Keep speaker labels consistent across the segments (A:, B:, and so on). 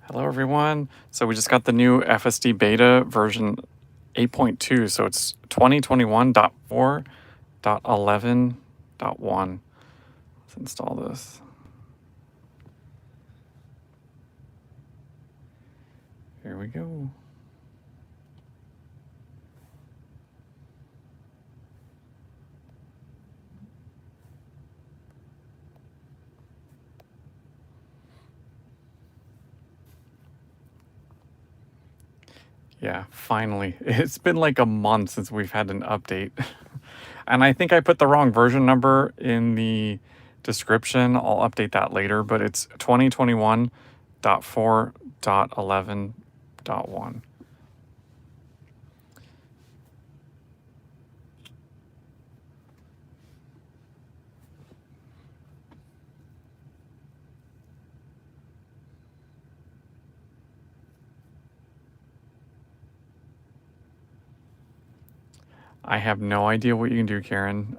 A: Hello everyone. So we just got the new FSDBeta version 8.2. So it's 2021.4.11.1. Let's install this. Here we go. Yeah, finally. It's been like a month since we've had an update. And I think I put the wrong version number in the description. I'll update that later, but it's 2021.4.11.1. I have no idea what you can do, Karen.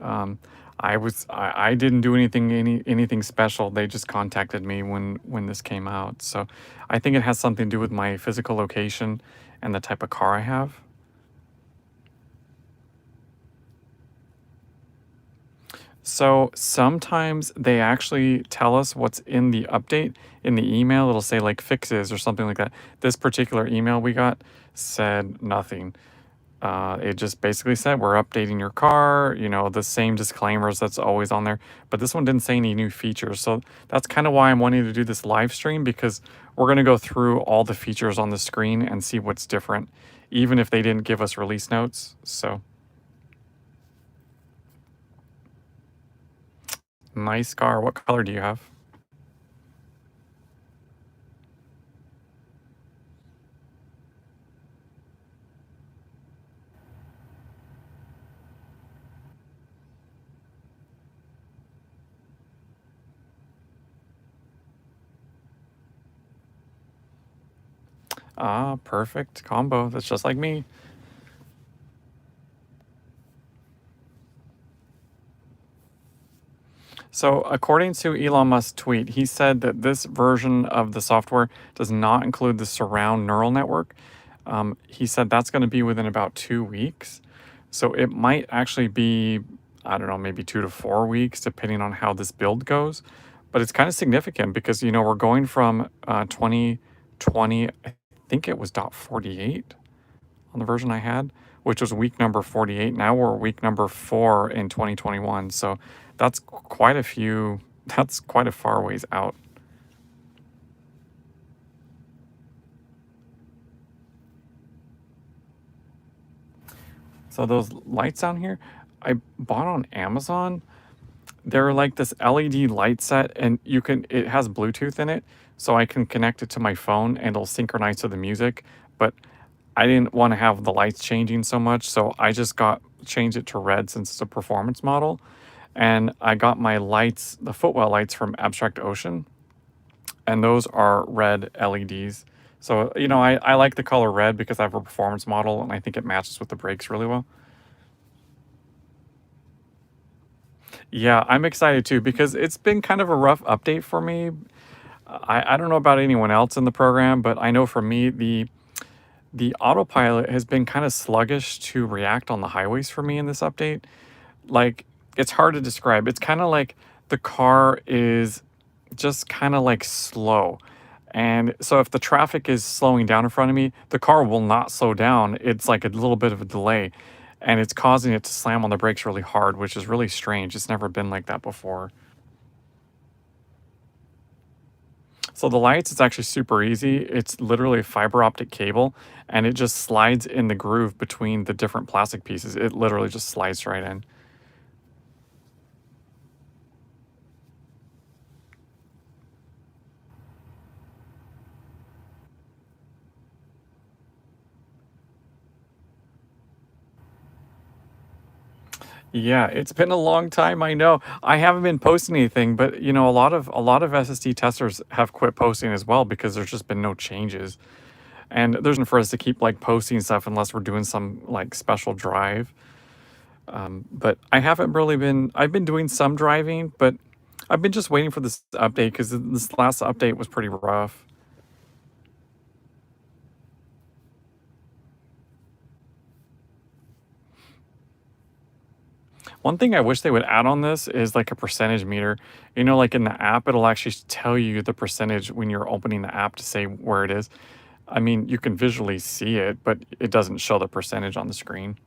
A: I didn't do anything special. They just contacted me when this came out. So I think it has something to do with my physical location and the type of car I have. So sometimes they actually tell us what's in the update in the email. It'll say like fixes or something like that. This particular email we got said nothing. It just basically said we're updating your car, you know, the same disclaimers that's always on there. But this one didn't say any new features. So that's kind of why I'm wanting to do this live stream, because we're going to go through all the features on the screen and see what's different, even if they didn't give us release notes. So nice car. What color do you have? Ah, perfect combo. That's just like me. So, according to Elon Musk's tweet, he said that this version of the software does not include the surround neural network. He said that's going to be within about 2 weeks. So, it might actually be, I don't know, maybe 2 to 4 weeks, depending on how this build goes. But it's kind of significant because, you know, we're going from 2020, I think it was .48 on the version I had, which was week number 48. Now we're week number 4 in 2021. So that's that's quite a far ways out. So those lights down here, I bought on Amazon. They're like this LED light set, and it has Bluetooth in it, so I can connect it to my phone and it'll synchronize to the music. But I didn't want to have the lights changing so much, so I just changed it to red since it's a performance model. And I got my lights, the footwell lights from Abstract Ocean, and those are red LEDs. So, you know, I like the color red because I have a performance model and I think it matches with the brakes really well. Yeah, I'm excited too because it's been kind of a rough update for me. I don't know about anyone else in the program, but I know for me, the autopilot has been kind of sluggish to react on the highways for me in this update. Like, it's hard to describe. It's kind of like the car is just kind of like slow. And so if the traffic is slowing down in front of me, the car will not slow down. It's like a little bit of a delay, and it's causing it to slam on the brakes really hard, which is really strange. It's never been like that before. So the lights, it's actually super easy. It's literally a fiber optic cable, and it just slides in the groove between the different plastic pieces. It literally just slides right in. Yeah, it's been a long time, I know. I haven't been posting anything, but you know, a lot of SSD testers have quit posting as well because there's just been no changes. And there's no for us to keep like posting stuff unless we're doing some like special drive. But I haven't really been, I've been doing some driving, but I've been just waiting for this update because this last update was pretty rough. One thing I wish they would add on this is like a percentage meter. You know, like in the app, it'll actually tell you the percentage when you're opening the app to say where it is. I mean, you can visually see it, but it doesn't show the percentage on the screen.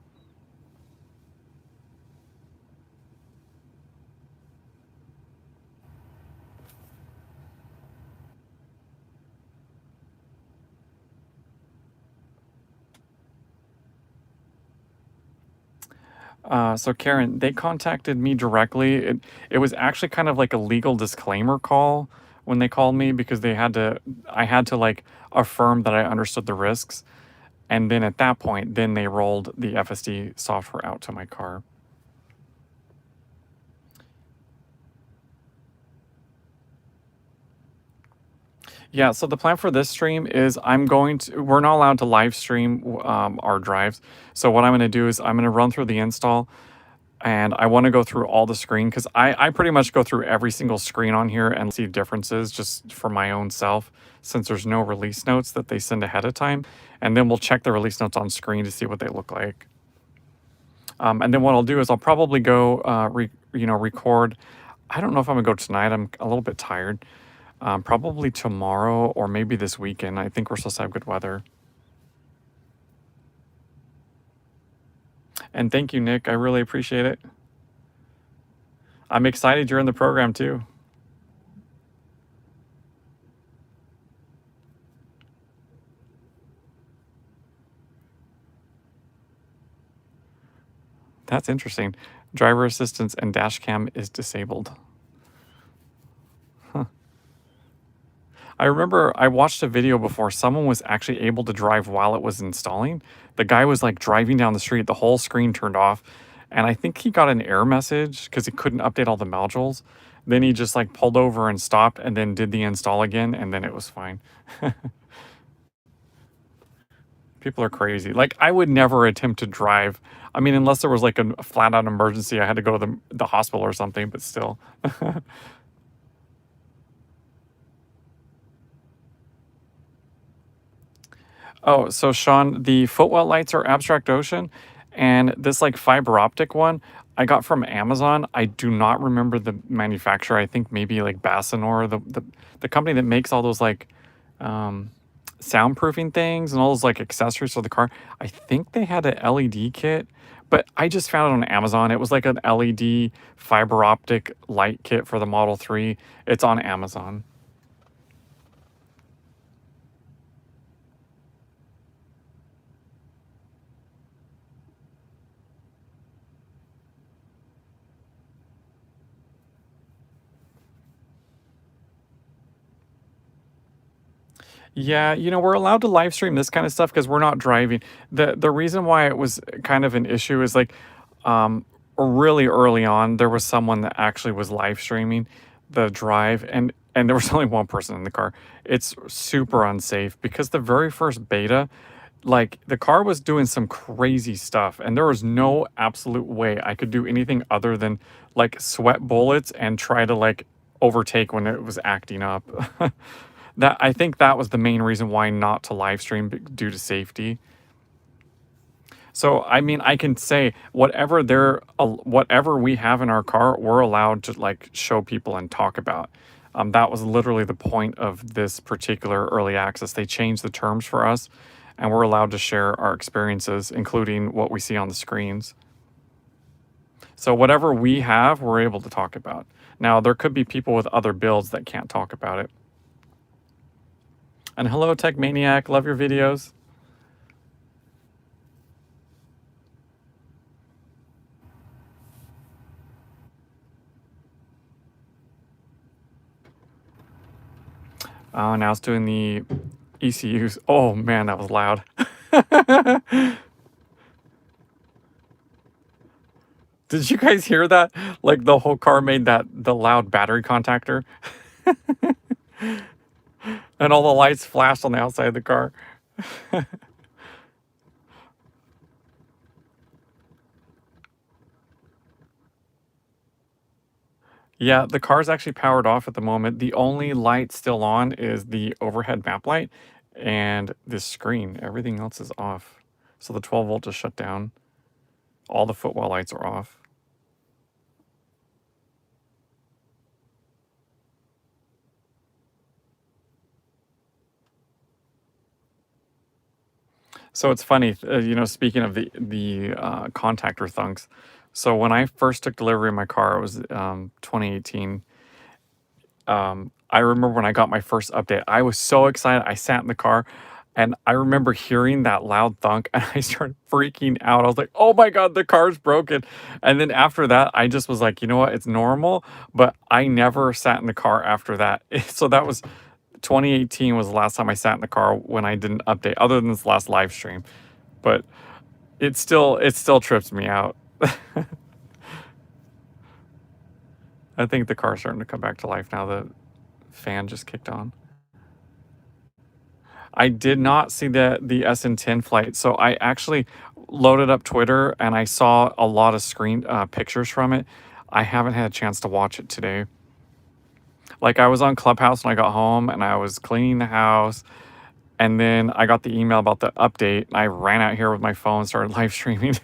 A: So Karen, they contacted me directly. It was actually kind of like a legal disclaimer call when they called me because I had to like affirm that I understood the risks. And then at that point, then they rolled the FSD software out to my car. Yeah, so the plan for this stream is we're not allowed to live stream our drives. So what I'm going to do is I'm going to run through the install and I want to go through all the screen because I pretty much go through every single screen on here and see differences just for my own self since there's no release notes that they send ahead of time. And then we'll check the release notes on screen to see what they look like. And then what I'll do is I'll probably go, record. I don't know if I'm gonna go tonight. I'm a little bit tired. Probably tomorrow or maybe this weekend. I think we're supposed to have good weather. And thank you, Nick. I really appreciate it. I'm excited you're in the program too. That's interesting. Driver assistance and dash cam is disabled. Huh. I remember I watched a video before someone was actually able to drive while it was installing. The guy was like driving down the street, the whole screen turned off. And I think he got an error message because he couldn't update all the modules. Then he just like pulled over and stopped and then did the install again and then it was fine. People are crazy. Like I would never attempt to drive. I mean, unless there was like a flat out emergency, I had to go to the hospital or something, but still. Oh, so Sean, the footwell lights are Abstract Ocean, and this like fiber optic one I got from Amazon. I do not remember the manufacturer. I think maybe like Bassinor, the company that makes all those like um, soundproofing things and all those like accessories for the car. I think they had an LED kit, but I just found it on Amazon. It was like an LED fiber optic light kit for the Model 3. It's on Amazon. Yeah, we're allowed to live stream this kind of stuff because we're not driving. The reason why it was kind of an issue is like really early on there was someone that actually was live streaming the drive and there was only one person in the car. It's super unsafe because the very first beta, like the car was doing some crazy stuff and there was no absolute way I could do anything other than like sweat bullets and try to like overtake when it was acting up. That I think that was the main reason why not to live stream due to safety. So I mean, I can say whatever we have in our car, we're allowed to like show people and talk about. That was literally the point of this particular early access. They changed the terms for us, and we're allowed to share our experiences, including what we see on the screens. So whatever we have, we're able to talk about. Now there could be people with other builds that can't talk about it. And hello, Tech Maniac. Love your videos. Oh, now it's doing the ECUs. Oh man, that was loud. Did you guys hear that? Like the whole car made the loud battery contactor. And all the lights flashed on the outside of the car. Yeah, the car's actually powered off at the moment. The only light still on is the overhead map light and this screen. Everything else is off. So the 12 volt just shut down. All the footwell lights are off. So it's funny, speaking of the contactor thunks. So when I first took delivery of my car, it was 2018. I remember when I got my first update, I was so excited. I sat in the car and I remember hearing that loud thunk and I started freaking out. I was like, oh my God, the car's broken. And then after that, I just was like, you know what? It's normal. But I never sat in the car after that. So that was 2018 was the last time I sat in the car when I didn't update, other than this last live stream. But it still trips me out. I think the car's starting to come back to life now. The fan just kicked on. I did not see the SN10 flight, so I actually loaded up Twitter and I saw a lot of screen pictures from it. I haven't had a chance to watch it today. Like I was on Clubhouse when I got home and I was cleaning the house, and then I got the email about the update. And I ran out here with my phone, started live streaming.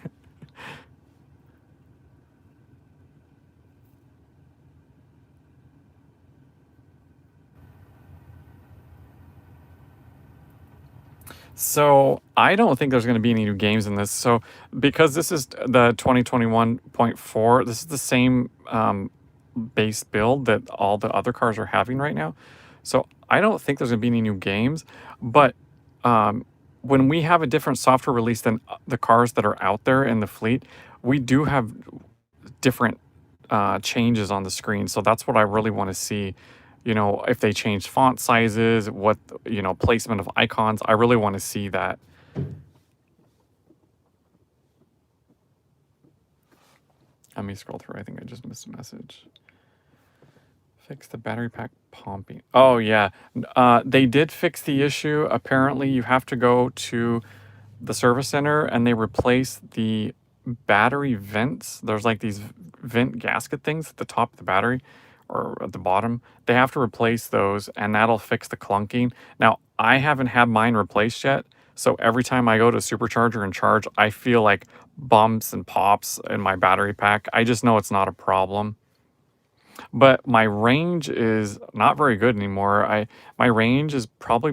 A: So I don't think there's going to be any new games in this. So because this is the 2021.4, this is the same base build that all the other cars are having right now. So I don't think there's going to be any new games. But when we have a different software release than the cars that are out there in the fleet, we do have different changes on the screen. So that's what I really want to see. If they change font sizes, what, placement of icons, I really want to see that. Let me scroll through. I think I just missed a message. Fix the battery pack pumping. Oh, yeah. They did fix the issue. Apparently, you have to go to the service center and they replace the battery vents. There's like these vent gasket things at the top of the battery or at the bottom. They have to replace those and that'll fix the clunking. Now, I haven't had mine replaced yet. So every time I go to supercharger and charge, I feel like bumps and pops in my battery pack. I just know it's not a problem. But my range is not very good anymore. My range is probably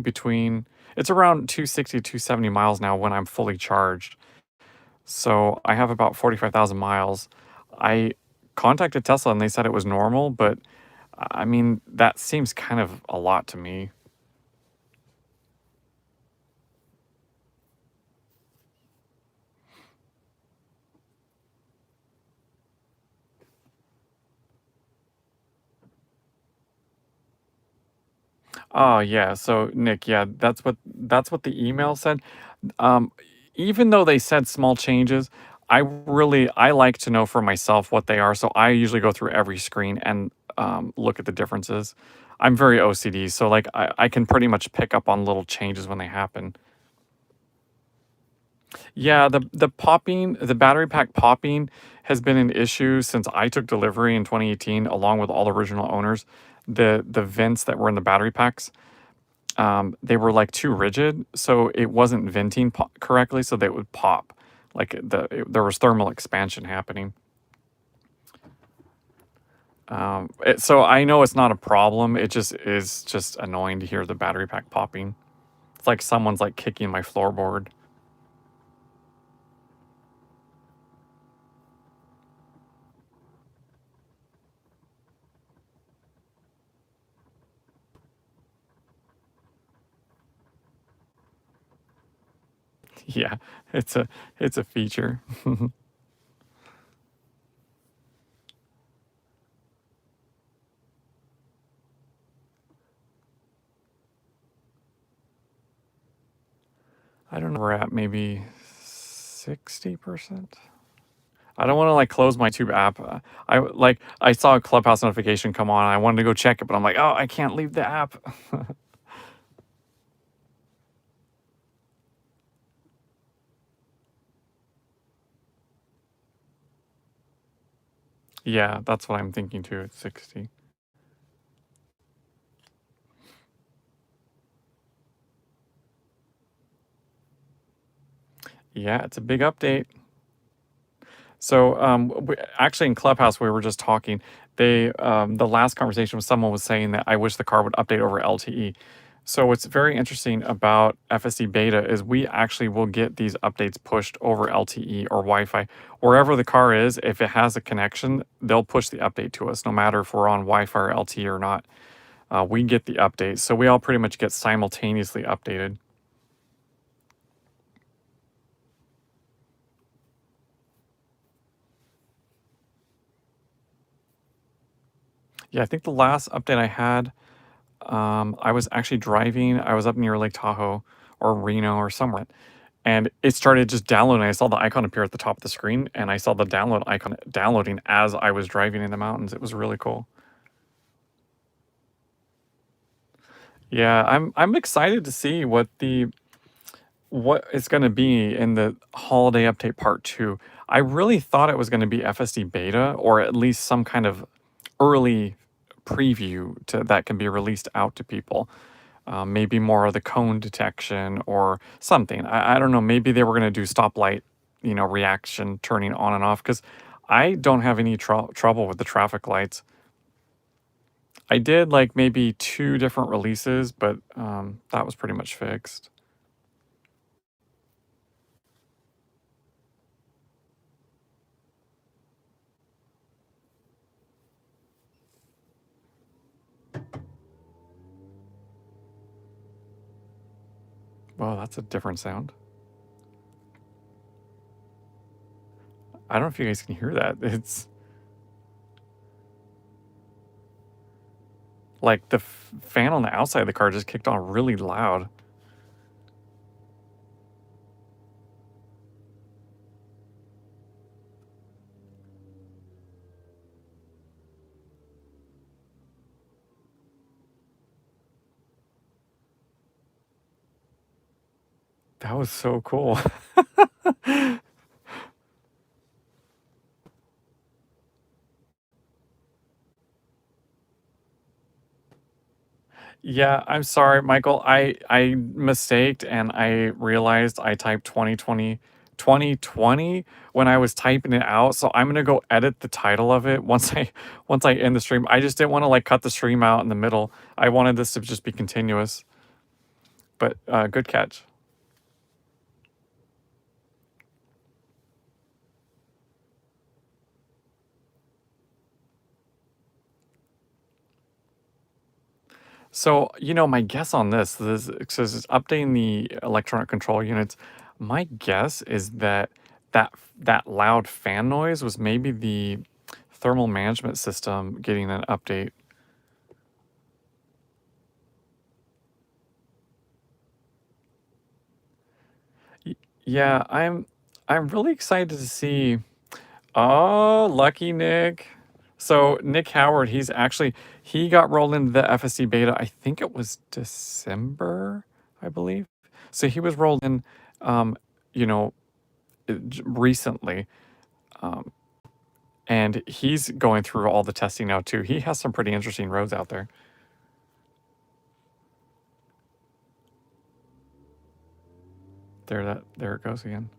A: it's around 260, 270 miles now when I'm fully charged. So I have about 45,000 miles. I contacted Tesla and they said it was normal, but I mean, that seems kind of a lot to me. Oh yeah, so Nick, yeah, that's what the email said. Um, Even though they said small changes, I like to know for myself what they are. So I usually go through every screen and look at the differences. I'm very OCD, so like I can pretty much pick up on little changes when they happen. Yeah, the battery pack popping has been an issue since I took delivery in 2018, along with all original owners. The vents that were in the battery packs, they were like too rigid, so it wasn't venting correctly, so they would pop. Like there was thermal expansion happening. So I know it's not a problem. It just is just annoying to hear the battery pack popping. It's like someone's like kicking my floorboard. Yeah, it's a feature. I don't know, we're at maybe 60%. I don't want to like close my Tube app. I saw a Clubhouse notification come on. And I wanted to go check it, but I'm like, oh, I can't leave the app. Yeah, that's what I'm thinking too. It's 60. Yeah, it's a big update. So actually in Clubhouse we were just talking. The last conversation with someone was saying that I wish the car would update over LTE. So what's very interesting about FSD beta is we actually will get these updates pushed over LTE or Wi-Fi. Wherever the car is, if it has a connection, they'll push the update to us, no matter if we're on Wi-Fi or LTE or not. We get the updates. So we all pretty much get simultaneously updated. Yeah, I think the last update I had, I was actually driving. I was up near Lake Tahoe or Reno or somewhere, and it started just downloading. I saw the icon appear at the top of the screen, and I saw the download icon downloading as I was driving in the mountains. It was really cool. Yeah, I'm excited to see what it's going to be in the holiday update part 2. I really thought it was going to be FSD beta, or at least some kind of early preview that can be released out to people. Maybe more of the cone detection or something. I don't know. Maybe they were going to do stoplight, reaction turning on and off, because I don't have any trouble with the traffic lights. I did like maybe 2 different releases, but that was pretty much fixed. Well, that's a different sound. I don't know if you guys can hear that. It's like the fan on the outside of the car just kicked on really loud. That was so cool. Yeah, I'm sorry, Michael. I mistaked and I realized I typed 2020 when I was typing it out. So I'm gonna go edit the title of it once I end the stream. I just didn't want to like cut the stream out in the middle. I wanted this to just be continuous. But good catch. So, my guess on this it says it's updating the electronic control units. My guess is that loud fan noise was maybe the thermal management system getting an update. Yeah, I'm really excited to see. Oh, lucky Nick. So Nick Howard, he got rolled into the FSD beta. I think it was December, I believe. So he was rolled in, you know, recently, um, and he's going through all the testing now too. He has some pretty interesting roads out there. There it goes again.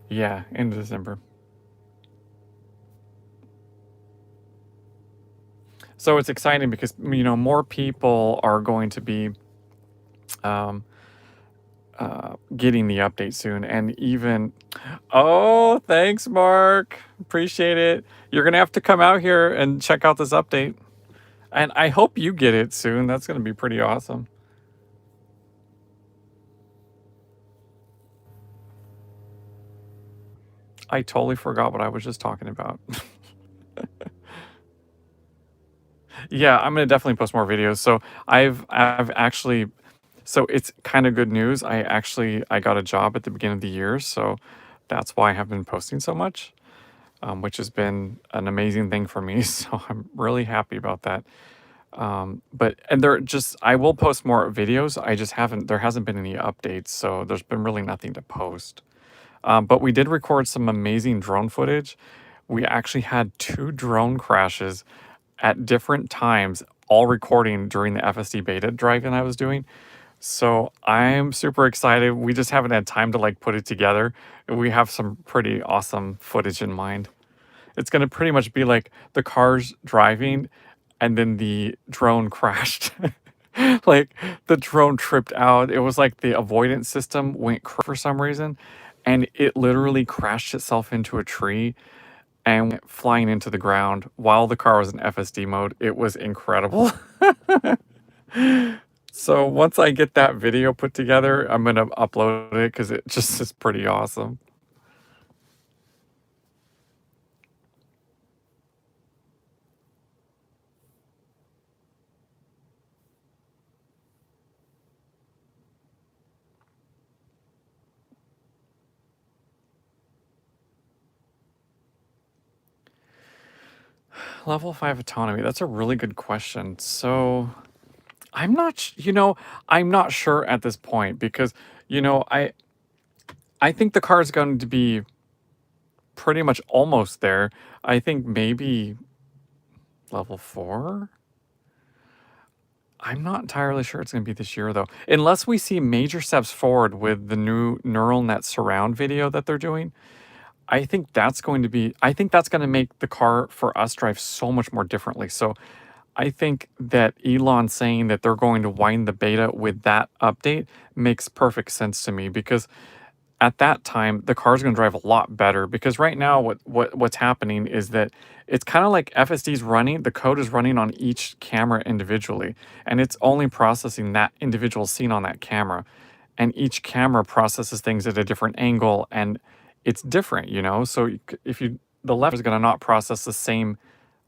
A: Yeah, in December. So it's exciting because more people are going to be um, getting the update soon, and even oh, thanks, Mark, appreciate it. You're gonna have to come out here and check out this update, and I hope you get it soon. That's gonna be pretty awesome. I totally forgot what I was just talking about. Yeah, I'm gonna definitely post more videos. So I've actually so it's kind of good news. I got a job at the beginning of the year, so that's why I have been posting so much, which has been an amazing thing for me. So I'm really happy about that. But and I will post more videos. I just haven't there hasn't been any updates, so there's been really nothing to post. But we did record some amazing drone footage. We actually had 2 drone crashes at different times, all recording during the FSD beta driving I was doing. So I'm super excited. We just haven't had time to like put it together. We have some pretty awesome footage in mind. It's gonna pretty much be like the car's driving and then the drone crashed. Like the drone tripped out. It was like the avoidance system went for some reason, and it literally crashed itself into a tree and went flying into the ground while the car was in FSD mode. It was incredible. So once I get that video put together, I'm gonna upload it because it just is pretty awesome. Level 5 autonomy, that's a really good question. So I'm not, I'm not sure at this point because, I think the car is going to be pretty much almost there. I think maybe level 4. I'm not entirely sure it's going to be this year though, unless we see major steps forward with the new neural net surround video that they're doing. I think that's going to make the car for us drive so much more differently. So I think that Elon saying that they're going to wind the beta with that update makes perfect sense to me because at that time the car's going to drive a lot better because right now what's happening is that it's kind of like FSD's running, the code is running on each camera individually, and it's only processing that individual scene on that camera, and each camera processes things at a different angle, and it's different, so if you the left is going to not process the same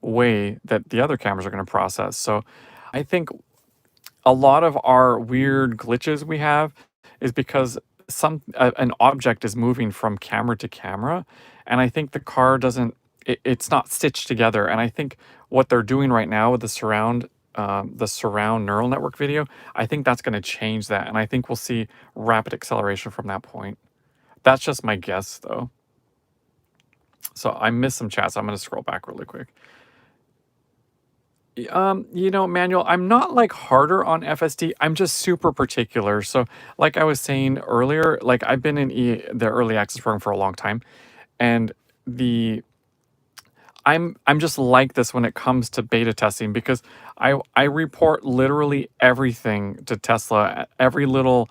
A: way that the other cameras are going to process. So I think a lot of our weird glitches we have is because an object is moving from camera to camera, and I think the car doesn't it's not stitched together. And I think what they're doing right now with the surround neural network video, I think that's going to change that, and I think we'll see rapid acceleration from that point. That's just my guess though. So I missed some chats. I'm going to scroll back really quick. Manuel, I'm not like harder on FSD. I'm just super particular. So, like I was saying earlier, like I've been in the early access program for a long time, and the I'm just like this when it comes to beta testing because I report literally everything to Tesla, every little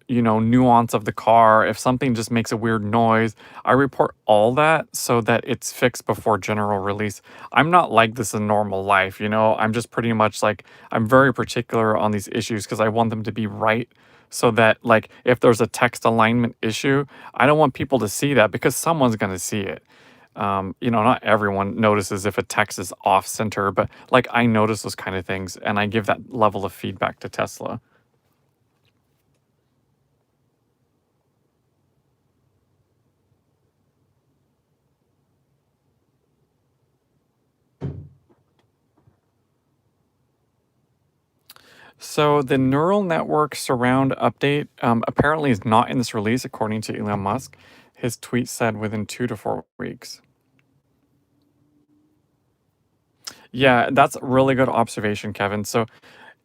A: nuance of the car. If something just makes a weird noise, I report all that so that it's fixed before general release. I'm not like this in normal life, I'm just pretty much like I'm very particular on these issues because I want them to be right. So that like if there's a text alignment issue, I don't want people to see that because someone's going to see it. Not everyone notices if a text is off center, but like I notice those kind of things and I give that level of feedback to Tesla. So the neural network surround update apparently is not in this release, according to Elon Musk. His tweet said within 2 to 4 weeks. Yeah, that's a really good observation, Kevin. So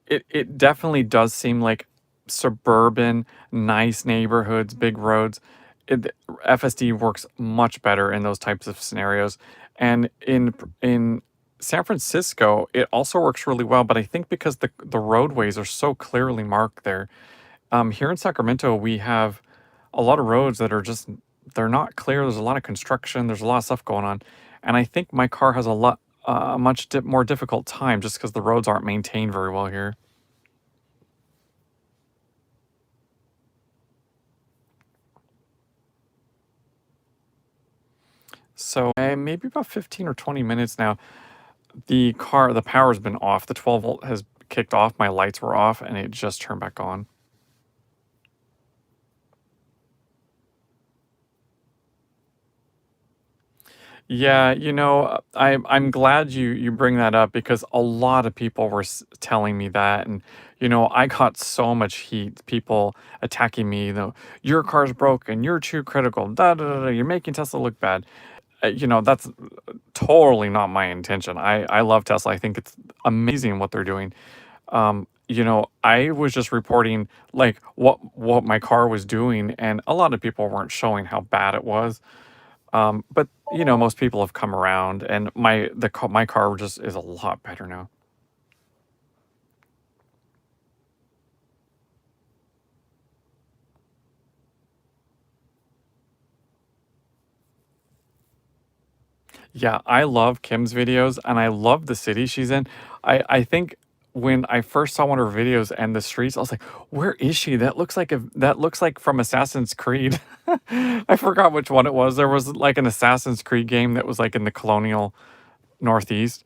A: it definitely does seem like suburban, nice neighborhoods, big roads. FSD works much better in those types of scenarios, and in San Francisco, it also works really well. But I think because the roadways are so clearly marked there, here in Sacramento, we have a lot of roads that are just they're not clear. There's a lot of construction. There's a lot of stuff going on, and I think my car has a lot more difficult time just because the roads aren't maintained very well here. So maybe about 15 or 20 minutes now, the power's been off. The 12 volt has kicked off. My lights were off, and it just turned back on. Yeah, I'm glad you bring that up because a lot of people were telling me that, and I got so much heat. People attacking me, your car's broken, you're too critical, da da da, da, you're making Tesla look bad. That's totally not my intention. I love Tesla. I think it's amazing what they're doing. I was just reporting like what my car was doing, and a lot of people weren't showing how bad it was. But most people have come around, and my car just is a lot better now. Yeah, I love Kim's videos and I love the city she's in. I think when I first saw one of her videos and the streets, I was like, "Where is she? That looks like from Assassin's Creed." I forgot which one it was. There was like an Assassin's Creed game that was like in the colonial Northeast,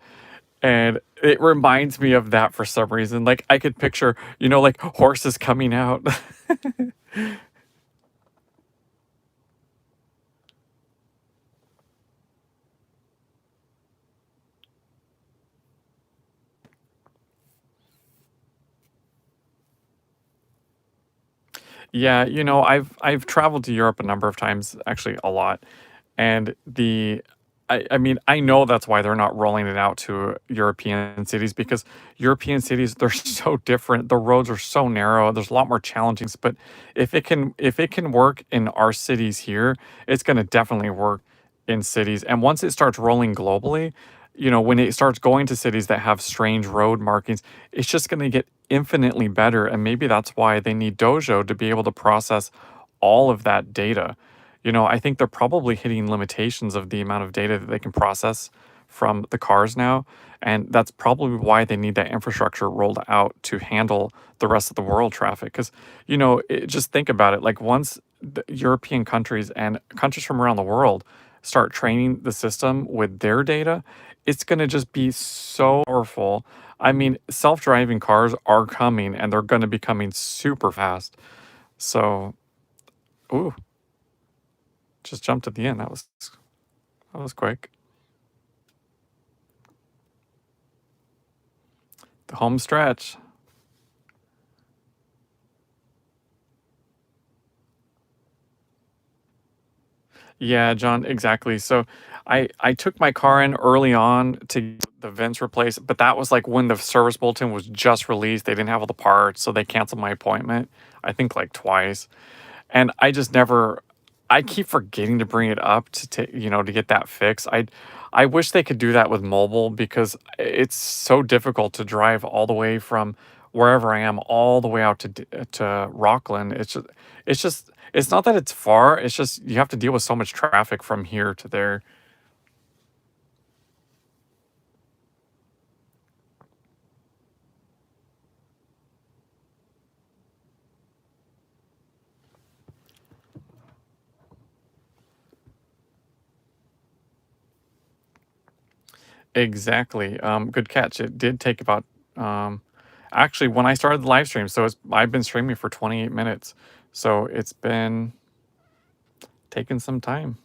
A: and it reminds me of that for some reason. Like I could picture, like horses coming out. Yeah, I've traveled to Europe a number of times, actually a lot. And I mean, I know that's why they're not rolling it out to European cities because European cities, they're so different. The roads are so narrow. There's a lot more challenges. But if it can work in our cities here, it's gonna definitely work in cities. And once it starts rolling globally, when it starts going to cities that have strange road markings, it's just gonna get infinitely better. And maybe that's why they need Dojo to be able to process all of that data. I think they're probably hitting limitations of the amount of data that they can process from the cars now. And that's probably why they need that infrastructure rolled out to handle the rest of the world traffic. Because, just think about it. Like, once the European countries and countries from around the world start training the system with their data, it's going to just be so powerful. I mean, self driving cars are coming and they're going to be coming super fast. So, ooh, just jumped at the end. That was quick. The home stretch. Yeah, John, exactly. So I took my car in early on to get the vents replaced, but that was like when the service bulletin was just released. They didn't have all the parts, so they canceled my appointment. I think like twice. And I just never I keep forgetting to bring it up to get that fixed. I wish they could do that with mobile because it's so difficult to drive all the way from wherever I am all the way out to Rockland. It's not that it's far, it's just you have to deal with so much traffic from here to there. Exactly. Good catch. It did take about actually when I started the live stream, so I've been streaming for 28 minutes. So it's been taking some time.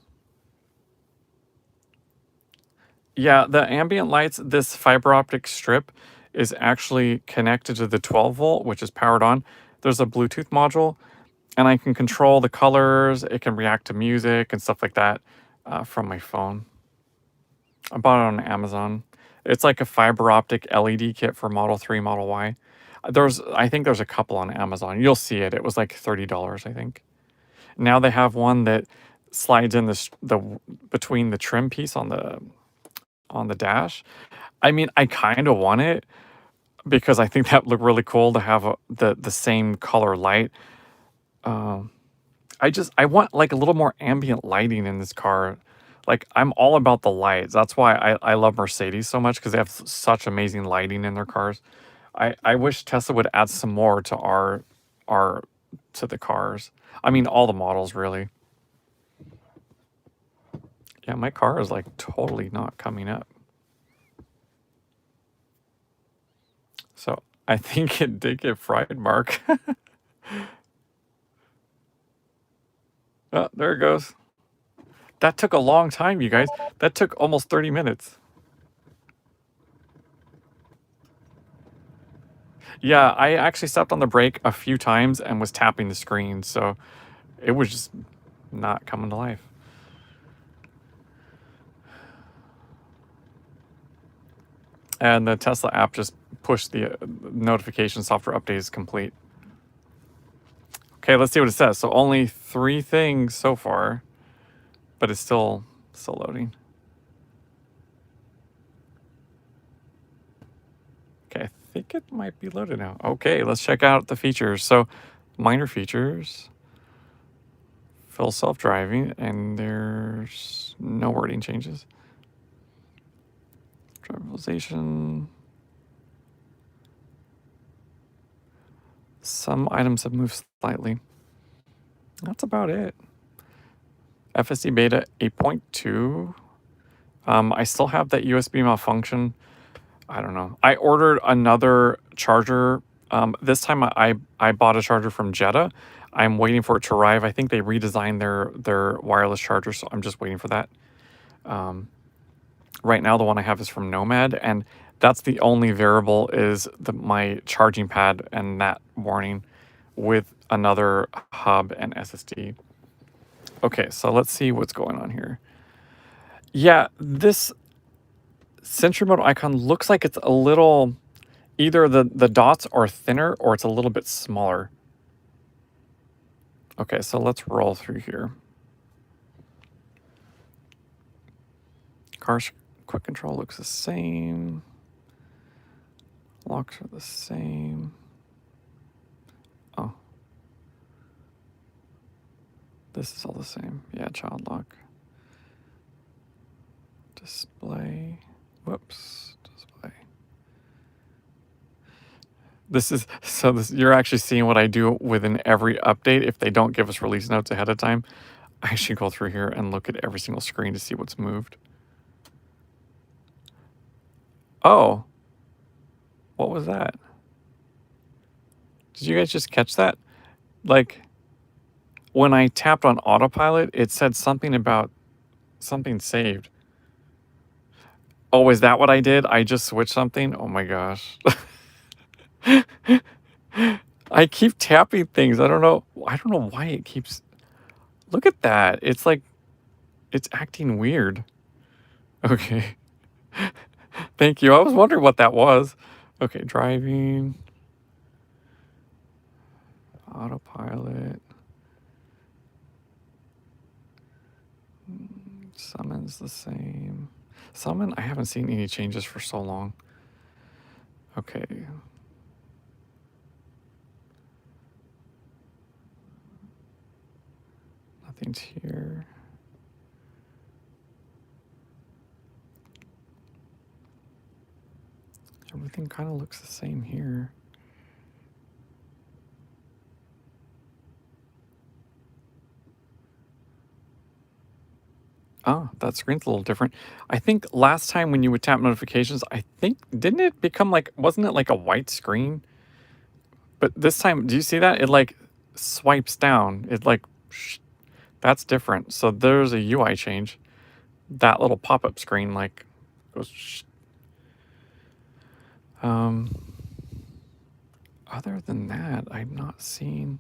A: Yeah, the ambient lights, this fiber optic strip is actually connected to the 12 volt, which is powered on. There's a Bluetooth module, and I can control the colors. It can react to music and stuff like that from my phone. I bought it on Amazon. It's like a fiber optic LED kit for Model 3, Model Y. I think there's a couple on Amazon. You'll see it. It was like $30, I think. Now they have one that slides in between the trim piece on the dash. I mean, I kind of want it because I think that look really cool to have the same color light. Um, I want like a little more ambient lighting in this car. Like I'm all about the lights. That's why I love Mercedes so much because they have such amazing lighting in their cars. I wish Tesla would add some more to our to the cars. I mean all the models really. Yeah, my car is like totally not coming up. So I think it did get fried, Mark. Oh, there it goes. That took a long time, you guys. That took almost 30 minutes. Yeah, I actually stepped on the brake a few times and was tapping the screen, so it was just not coming to life. And the Tesla app just push the notification software update is complete. Okay, let's see what it says. So only 3 things so far, but it's still loading. Okay, I think it might be loaded now. Okay, let's check out the features. So minor features, full self-driving, and there's no wording changes. Driverization. Some items have moved slightly. That's about it. FSDBeta 8.2. I still have that USB malfunction. I don't know. I ordered another charger. This time I bought a charger from Jetta. I'm waiting for it to arrive. I think they redesigned their wireless charger, so I'm just waiting for that. Right now, the one I have is from Nomad, and that's the only variable is my charging pad and that warning with another hub and SSD. Okay, so let's see what's going on here. Yeah, this Sentry Mode icon looks like it's a little, either the dots are thinner or it's a little bit smaller. Okay, so let's roll through here. Car quick control looks the same. Locks are the same. Oh. This is all the same. Yeah, child lock. Display. Whoops. Display. You're actually seeing what I do within every update. If they don't give us release notes ahead of time, I actually go through here and look at every single screen to see what's moved. Oh. What was that? Did you guys just catch that? Like, when I tapped on autopilot, it said something about something saved. Oh, is that what I did? I just switched something? Oh my gosh. I keep tapping things. I don't know why it keeps. Look at that. It's like it's acting weird. Okay. Thank you. I was wondering what that was. Okay, driving. Autopilot. Summon's the same. Summon, I haven't seen any changes for so long. Okay. Nothing's here. Everything kind of looks the same here. Oh, that screen's a little different. I think last time when you would tap notifications, didn't it become like, wasn't it like a white screen? But this time, do you see that? It like swipes down. It like, that's different. So there's a UI change. That little pop-up screen like goes. Other than that, I've not seen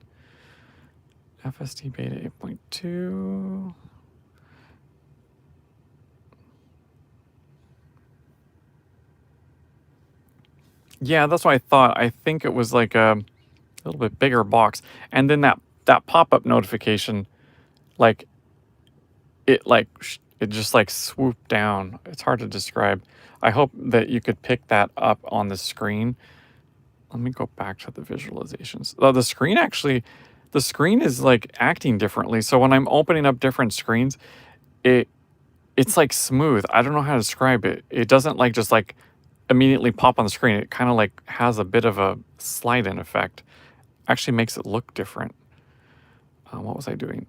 A: FSDBeta 8.2. Yeah, that's what I thought. I think it was like a little bit bigger box. And then that pop-up notification, like, it just like swooped down. It's hard to describe. I hope that you could pick that up on the screen. Let me go back to the visualizations. Oh, the screen is like acting differently. So when I'm opening up different screens, it's like smooth. I don't know how to describe it. It doesn't like just like immediately pop on the screen. It kind of like has a bit of a slide in effect. Actually makes it look different. What was I doing?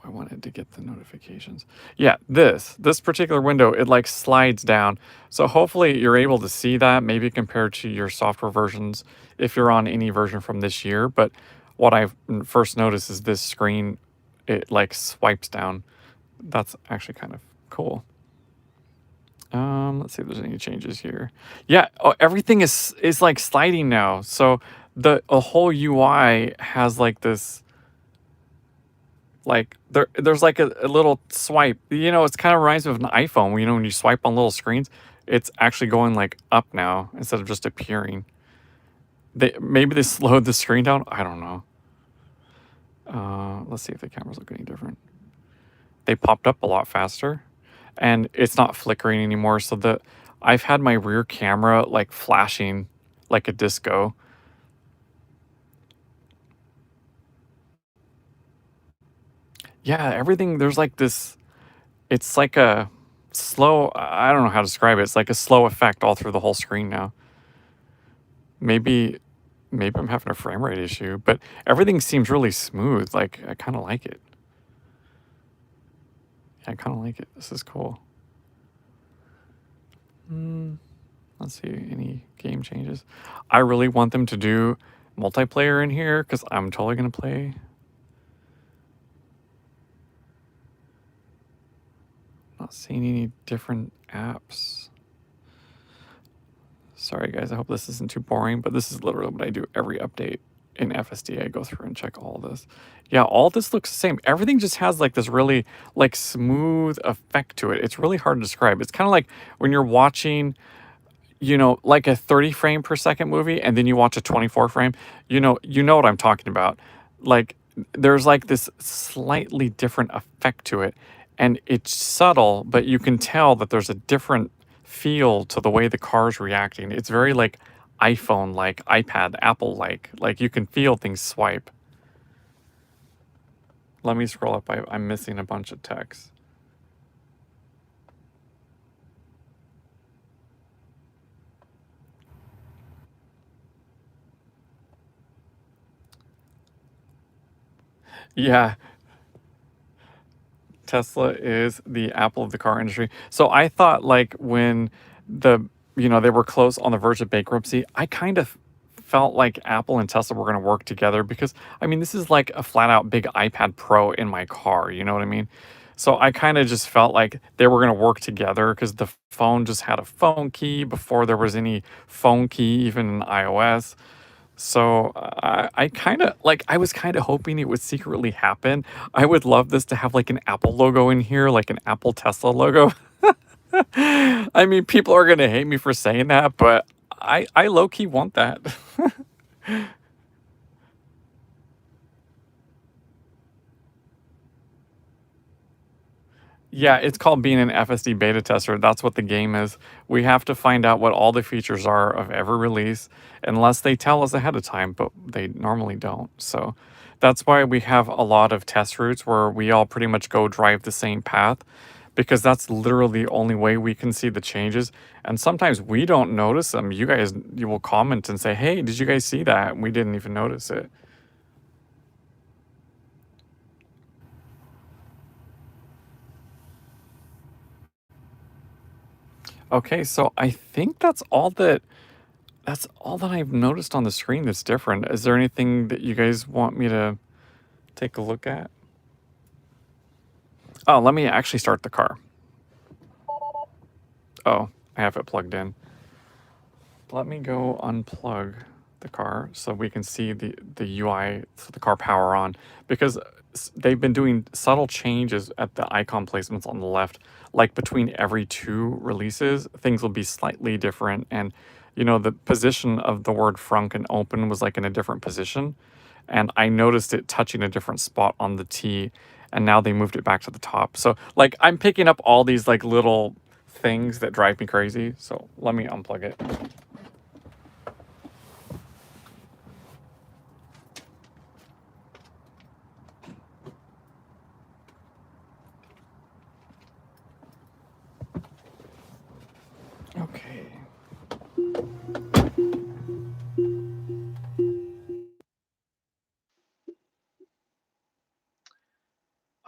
A: I wanted to get the notifications. Yeah, this particular window, it like slides down. So hopefully you're able to see that, maybe compared to your software versions, if you're on any version from this year. But what I've first noticed is this screen, it like swipes down. That's actually kind of cool. Let's see if there's any changes here. Yeah, everything is like sliding now. So the whole UI has like this Like there's like a little swipe. You know, it's kind of reminds me of an iPhone. You know, when you swipe on little screens, it's actually going like up now instead of just appearing. Maybe they slowed the screen down. I don't know. Let's see if the cameras look any different. They popped up a lot faster, and it's not flickering anymore. So I've had my rear camera like flashing like a disco. Yeah, everything there's like this. It's like a slow. I don't know how to describe it. It's like a slow effect all through the whole screen now. Maybe maybe I'm having a frame rate issue, but everything seems really smooth. Like I kind of like it. Yeah, I kind of like it. This is cool. Let's see any game changes. I really want them to do multiplayer in here because I'm totally gonna play. Not seeing any different apps. Sorry guys, I hope this isn't too boring, but this is literally what I do every update in FSD. I go through and check all this. Yeah, all this looks the same. Everything just has like this really like smooth effect to it. It's really hard to describe. It's kind of like when you're watching, you know, like a 30 frame per second movie and then you watch a 24 frame. You know what I'm talking about. Like there's like this slightly different effect to it, and it's subtle, but you can tell that there's a different feel to the way the car's reacting. It's very like iPhone like, iPad, Apple like you can feel things swipe. Let me scroll up. I'm missing a bunch of text. Yeah, Tesla is the Apple of the car industry. So I thought like when the they were close on the verge of bankruptcy, I kind of felt like Apple and Tesla were going to work together because I mean this is like a flat out big iPad Pro in my car, you know what I mean? So I kind of just felt like they were going to work together because the phone just had a phone key before there was any phone key even in iOS. So I kind of like I was kind of hoping it would secretly happen. I would love this to have like an Apple logo in here, like an Apple Tesla logo. I mean, people are gonna hate me for saying that, but I low key want that. Yeah, it's called being an FSD beta tester. That's what the game is. We have to find out what all the features are of every release, unless they tell us ahead of time, but they normally don't. So that's why we have a lot of test routes where we all pretty much go drive the same path, because that's literally the only way we can see the changes. And sometimes we don't notice them. You will comment and say, "Hey, did you guys see that?" And we didn't even notice it. Okay, so I think that's all that I've noticed on the screen that's different. Is there anything that you guys want me to take a look at? Oh, let me actually start the car. Oh, I have it plugged in. Let me go unplug the car so we can see the UI, so the car power on, because they've been doing subtle changes at the icon placements on the left. Like between every two releases, things will be slightly different, and the position of the word frunk and open was like in a different position, and I noticed it touching a different spot on the T, and now they moved it back to the top. So like I'm picking up all these like little things that drive me crazy. So let me unplug it. Okay.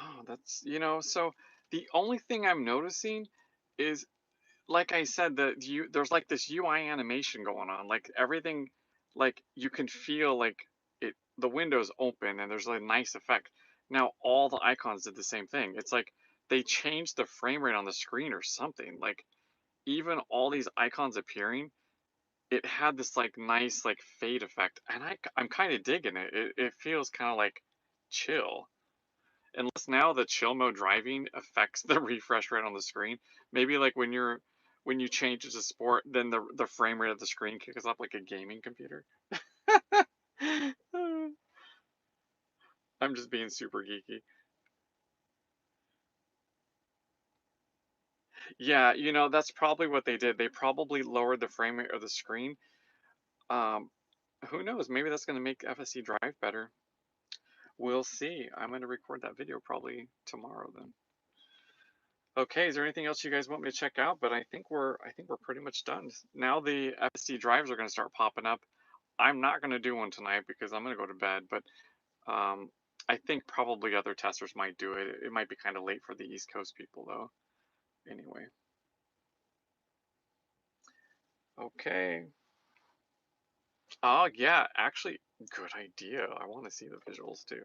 A: Oh, that's, so the only thing I'm noticing is, like I said, there's like this UI animation going on. Like everything, like you can feel like the window's open and there's a nice effect. Now all the icons did the same thing. It's like they changed the frame rate on the screen or something. Like even all these icons appearing, it had this like nice like fade effect, and I'm kind of digging it. It feels kind of like chill. Unless now the chill mode driving affects the refresh rate on the screen. Maybe like when you change it to sport, then the frame rate of the screen kicks up like a gaming computer. I'm just being super geeky. Yeah, you know, that's probably what they did. They probably lowered the frame rate of the screen. Um, who knows? Maybe that's going to make FSD Drive better. We'll see. I'm going to record that video probably tomorrow then. Okay, is there anything else you guys want me to check out? But I think we're pretty much done. Now the FSD drives are going to start popping up. I'm not going to do one tonight because I'm going to go to bed, but um, I think probably other testers might do it. It might be kind of late for the East Coast people though. Anyway. Okay. Oh yeah, actually, good idea. I want to see the visuals too.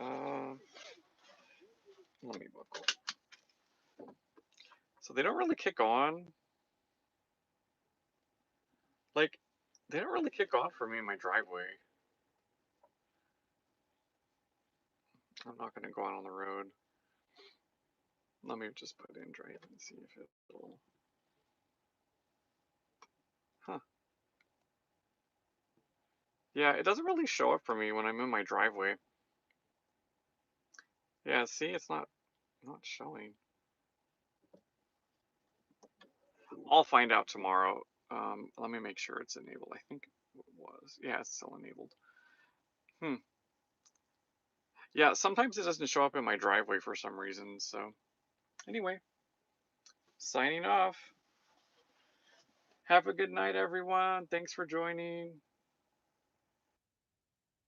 A: Uh, let me look. So they don't really kick on. Like, they don't really kick on for me in my driveway. I'm not going to go out on the road. Let me just put in drive and see if it'll. Huh. Yeah, it doesn't really show up for me when I'm in my driveway. Yeah, see, it's not showing. I'll find out tomorrow. Let me make sure it's enabled. I think it was. Yeah, it's still enabled. Hmm. Yeah, sometimes it doesn't show up in my driveway for some reason. So anyway, signing off. Have a good night, everyone. Thanks for joining.